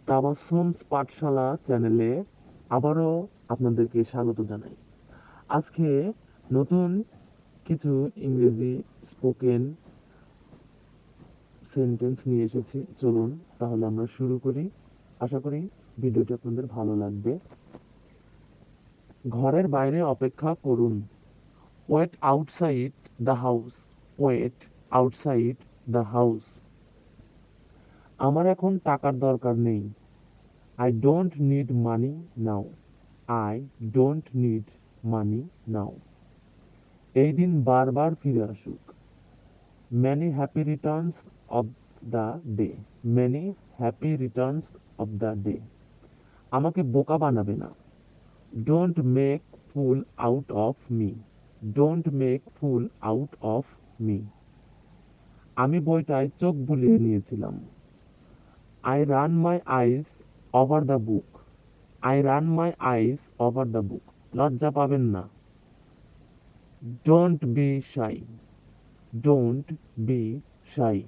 তাবাসসুমস পাঠশালা চ্যানেলে আবারও আপনাদেরকে স্বাগত জানাই। আজকে নতুন কিছু ইংরেজি স্পোকেন সেন্টেন্স নিয়ে এসেছি। চলুন তাহলে আমরা শুরু করি। আশা করি ভিডিওটি আপনাদের ভালো লাগবে। ঘরের বাইরে অপেক্ষা করুন। Wait outside the house. Wait outside the house. আমার এখন টাকার দরকার নেই। I don't need money now. I don't need money now. এই দিন বারবার ফিরে আসুক। Many happy returns of the day. Many happy returns of the day. আমাকে বোকা বানাবে না। Don't make fool out of me. Don't make fool out of me. আমি বইটায় চোখ বুলিয়ে নিয়েছিলাম। I ran my eyes over the book. I ran my eyes over the book. লজ্জা পাবেন না। Don't be shy. Don't be shy.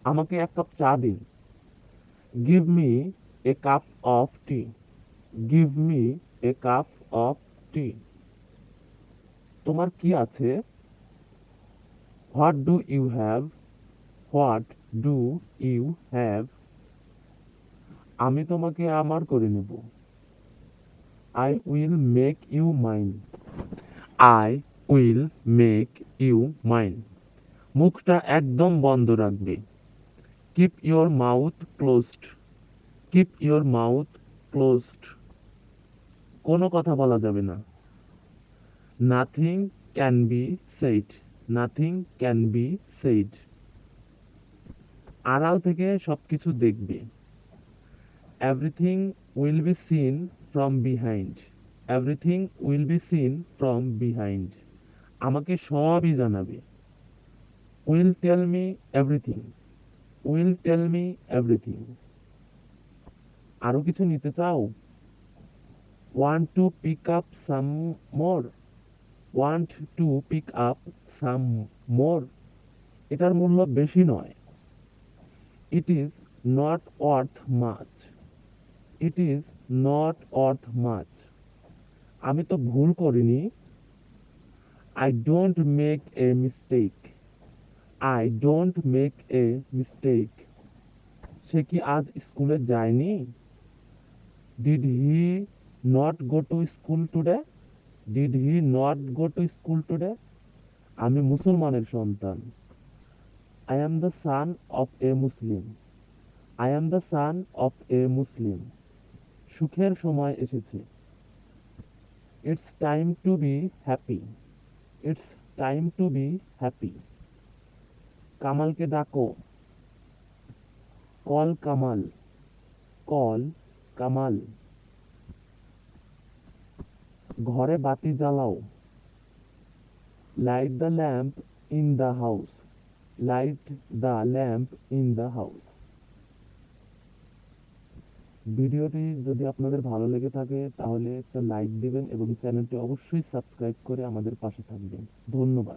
আমাকে এক cup চা দিন। Give me a cup of tea. Give me a cup of tea. তোমার কি আছে? What do you have? What do you have? আমি তোমাকে আমার করে নেব। I will make you mine. I will make you mine. মুখটা একদম বন্ধ রাখবে। Keep your mouth closed. Keep your mouth closed. কোনো কথা বলা যাবে না। Nothing can be said. Nothing can be said. আড়াল থেকে সবকিছু দেখবে। Everything will be seen from behind. Everything will be seen from behind. আমাকে সবই জানাবে। Will tell me everything. Will tell me everything. আরো কিছু নিতে চাও? Want to pick up some more. Want to pick up some more. এটার মূল্য বেশি নয়। It is not worth much. It is not worth much. আমি তো ভুল করিনি। I don't make a mistake. I don't make a mistake. সে কি আজ স্কুলে যায়নি? Did he not go to school today? Did he not go to school today? আমি মুসলমানের সন্তান। I am the son of a Muslim. I am the son of a Muslim. সুখের সময় এসেছে। It's time to be happy. It's time to be happy. কামালকে ডাকো। Call Kamal. Call Kamal. ঘরে বাতি জ্বালাও। Light the lamp in the house. Light the lamp in the house. ভিডিওটি যদি আপনাদের ভালো লেগে থাকে তাহলে একটা লাইক দিবেন এবং চ্যানেলটি অবশ্যই সাবস্ক্রাইব করে আমাদের পাশে থাকবেন। ধন্যবাদ।